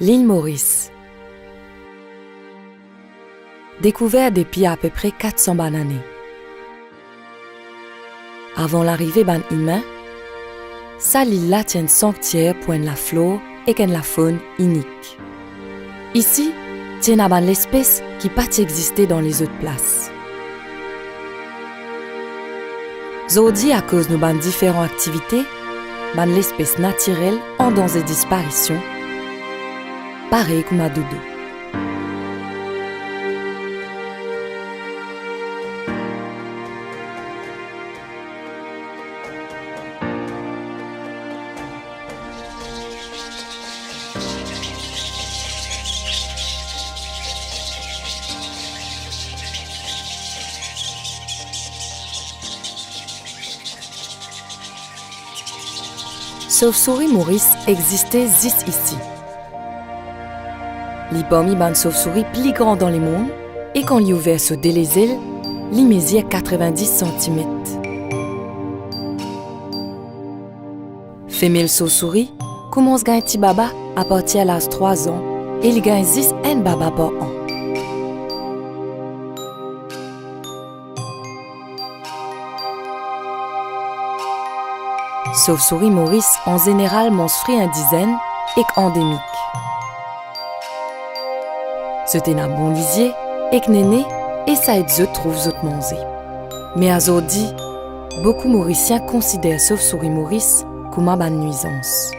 L'île Maurice. Découvert depuis à peu près 400 années. Avant l'arrivée des humains, ça l'île-là tient sanctuaire pour la flore et la faune unique. Ici, tient l'espèce qui n'a pas existé dans les autres places. Aujourd'hui, à cause de nos différentes activités, l'espèce naturelle en danger de disparition, pareil comme à dodo. Chauve-souris Maurice existait juste ici. Les parmi les chauve-souris plus grands dans le monde et quand ils ouvert sur les îles, ils mesurent 90 cm. Femelle chauve-souris commence à gagner un petit baba à partir de l'âge de 3 ans et il gagne juste un baba par an. Chauve-souris Maurice en général mange fruits une dizaine et endémique. C'était un bon lisier et néné et ça aide eux trouve eux manger. Mais aujourd'hui, beaucoup Mauriciens considèrent chauve-souris Maurice comme une nuisance.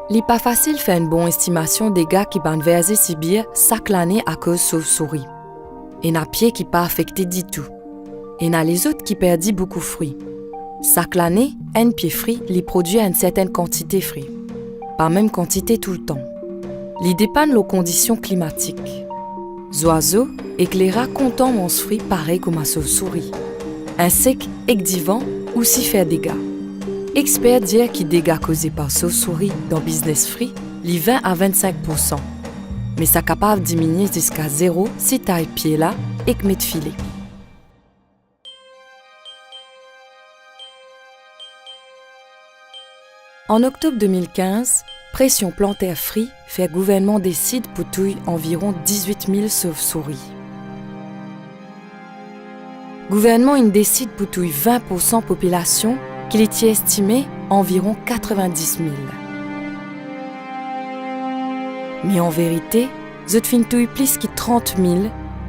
Il n'est pas facile de faire une bonne estimation des gars qui van verser Sibir chaque année à cause de chauve-souris. Et n'a pied qui pas affecté du tout. Et n'a les autres qui perdent beaucoup de fruits. Chaque année, un pied frit les produit à une certaine quantité frit. Pas même quantité tout le temps. Ils dépendent de conditions climatiques. Les oiseaux éclairent content mon fruit pareil comme un chauve-souris. Insectes et divans aussi faire des dégâts. Experts disent que les dégâts causés par chauve-souris dans business free, les 20 à 25%. Mais ça capable de diminuer jusqu'à 0 si tu as pied là et que met de filet. En octobre 2015, Pression Plantaire Free fait gouvernement décide pour touiller environ 18 000 chauves-souris. Gouvernement il décide pour touiller 20% population qu'il est estimé environ 90 000. Mais en vérité, zot fin touille plus que 30 000,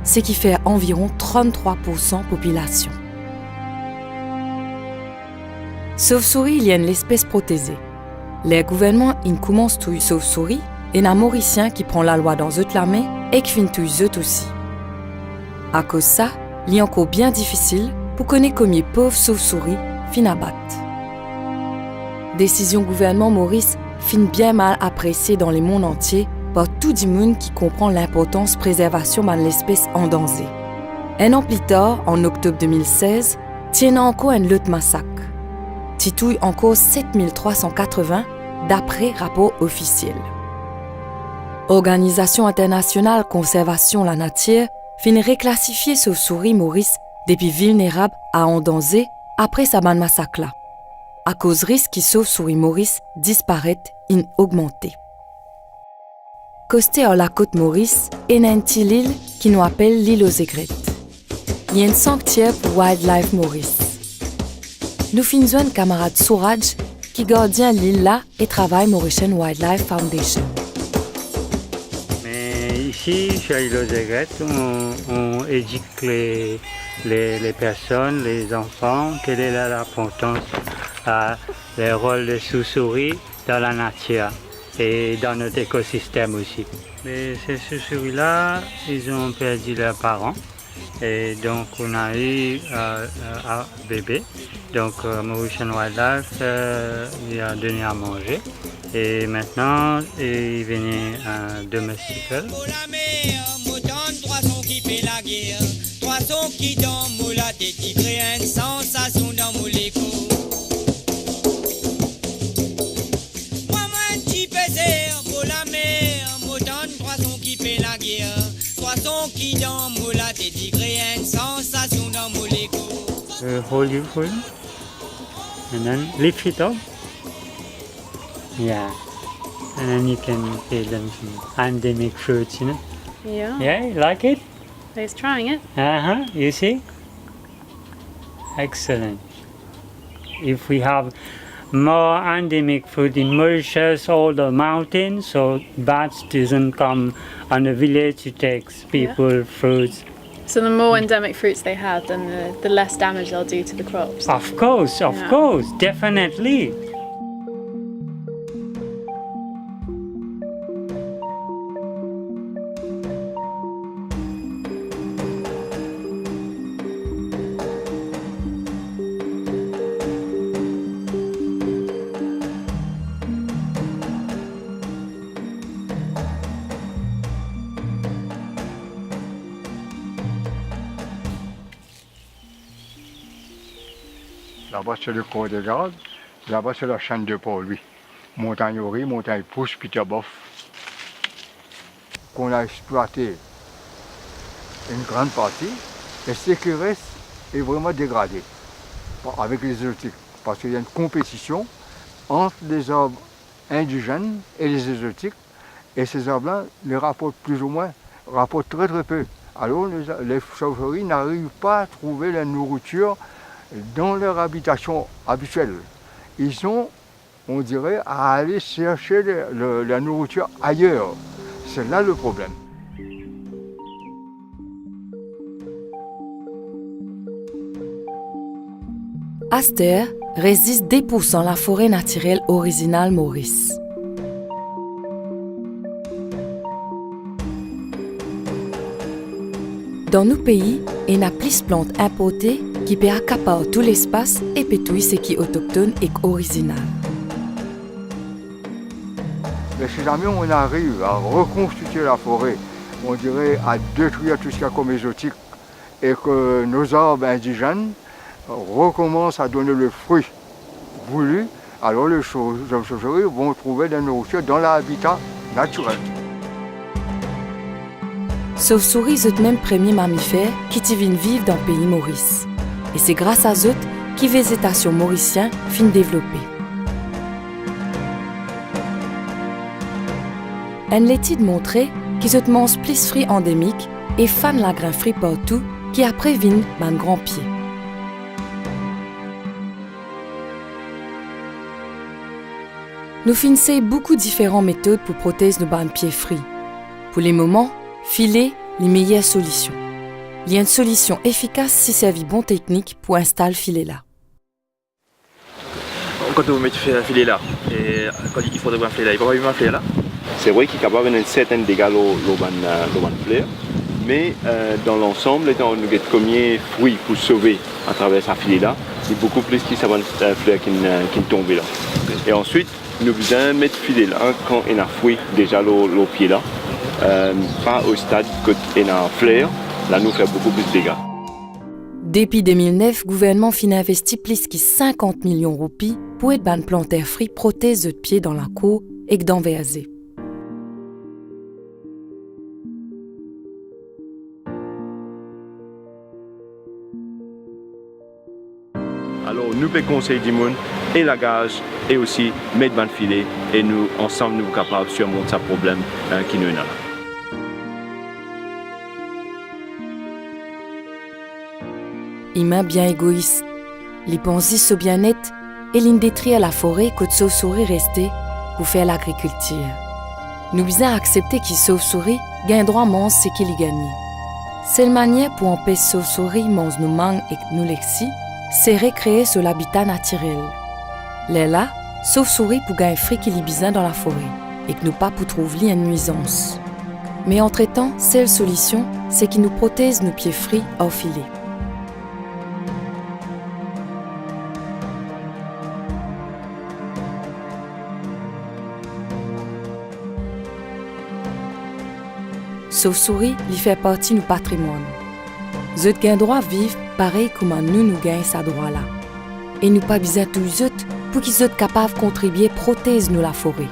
ce qui fait environ 33% population. Chauve-souris il y a une espèce protégée. Les gouvernements ils commencent à tuer chauve-souris et un Mauricien qui prend la loi dans eux la main et qui finit tuer eux aussi. À cause de ça, il est encore bien difficile pour connaître combien pauvres chauves-souris fin abattre. Décision gouvernement Maurice fin bien mal appréciée dans le monde entier par tout le monde qui comprend l'importance de préservation de l'espèce en danger. Un an plus tard, en octobre 2016, tient encore un autre massacre. Titouille encore 7380 d'après rapport officiel. Organisation internationale conservation la nature finit reclassifier chauve-souris Maurice depuis vulnérable à en danger après sa ban massacre là. À cause risque que chauve-souris Maurice disparaît in augmenté. Costé à la côte Maurice et une petite île qui nous appelle l'île aux aigrettes. Il y a un sanctuaire pour Wildlife Maurice. Nous finissons un camarade Souraj qui gardien l'île là et travaille Mauritian Wildlife Foundation. Mais ici, chez l'île aux aigrettes, on éduque les personnes, les enfants, quelle est l'importance, le rôle des chauves-souris dans la nature et dans notre écosystème aussi. Mais ces chauves-souris-là, ils ont perdu leurs parents. Et donc on a eu un bébé, donc Mauritian Wildlife lui a donné à manger et maintenant il venait domestiquer. Poisson qui dans moula qui crée une sensation dans mon écho. Moi un petit baiser pour la mer, mouton poisson qui fait la guerre. Poisson qui dans moula qui crée une sensation dans mon écho. Hold you for him and then lift it up. Yeah. And then you can feed them some endemic fruits, you know. Yeah. Yeah, you like it? He's trying it. Uh-huh, you see? Excellent. If we have more endemic fruit in Mauritius or the mountains, so bats doesn't come on the village to take people fruits. So the more endemic fruits they have, then the less damage they'll do to the crops. Of course, definitely. Là-bas, c'est le corps de garde. Là-bas, c'est la chaîne de Port-Louis. Montagne Ori, montagne Pousse, Peter Boff. Qu'on a exploité une grande partie. Et ce qui reste est vraiment dégradé avec les exotiques. Parce qu'il y a une compétition entre les arbres indigènes et les exotiques. Et ces arbres-là les rapportent plus ou moins, rapportent très très peu. Alors les chauves-souris n'arrivent pas à trouver la nourriture dans leur habitation habituelle. Ils sont, on dirait, à aller chercher la nourriture ailleurs. C'est là le problème. Aster résiste 10% la forêt naturelle originale Maurice. Dans nos pays, il y a plus de plantes importées qui peut accaparer tout l'espace et pétouiller ce qui est autochtone et original. Mais si jamais on arrive à reconstituer la forêt, on dirait à détruire tout ce qu'il y a comme exotique et que nos arbres indigènes recommencent à donner le fruit voulu, alors les chauves-souris vont trouver de la nourriture dans l'habitat naturel. Chauves-souris sont même premiers mammifères qui viennent vivre dans le pays Maurice. Et c'est grâce à eux que la végétation mauricienne fin développée. Une étude montrait qu'ils mangent plus de fruits endémiques et fan la grain fruit partout qui après viennent d'un grand pied. Nous finissons beaucoup de différentes méthodes pour protéger nos bandes pieds fruits. Pour les moments, filer les meilleures solutions. Il y a une solution efficace si servit bon technique pour installer le filet là. Quand vous mettez le filet là, et quand il faut un filet là, il faut avoir un filet là. C'est vrai qu'il est capable d'un certain dégât au fleur, mais dans l'ensemble, étant nous avons combien de fruits pour sauver à travers ce filet là, c'est beaucoup plus que ça va fleur qui tombe là. Et ensuite, nous besoin mettre le filet là quand il y a un fruit déjà au pied là. Pas au stade que il y a un fleur, là nous fait beaucoup plus de dégâts. Depuis 2009, le gouvernement a investi plus de 50 millions de roupies pour être ban planter fruits prothèses de pied dans la cour et dans VAZ. Alors nous pouvons conseiller du monde et la gage et aussi mettre ban filet et nous ensemble nous sommes capables de surmonter ce problème qui nous est là. Humain bien égoïste. Les pensées sont bien nettes et ils détruisent la forêt que de chauves-souris restées pour faire l'agriculture. Nous devons accepter qu'ils chauves-souris gagnent droit à manger ce qu'ils gagnent. Seule manière pour empêcher les chauves-souris manger nos mangues et nos lexis, c'est recréer sur l'habitat naturel. Là, chauves-souris pour gagner fruits qu'ils besoin dans la forêt et que nous pas pour trouver une nuisance. Mais entre-temps, seule solution, c'est qu'ils nous protègent nos pieds fruits au filet. Chauves-souris lui fait partie de notre patrimoine. Ils ont droit à vivre pareil comme nous gagnons ce droit-là. Et nous pas besoin de tous eux pour qu'ils soient capables de contribuer à protéger la forêt.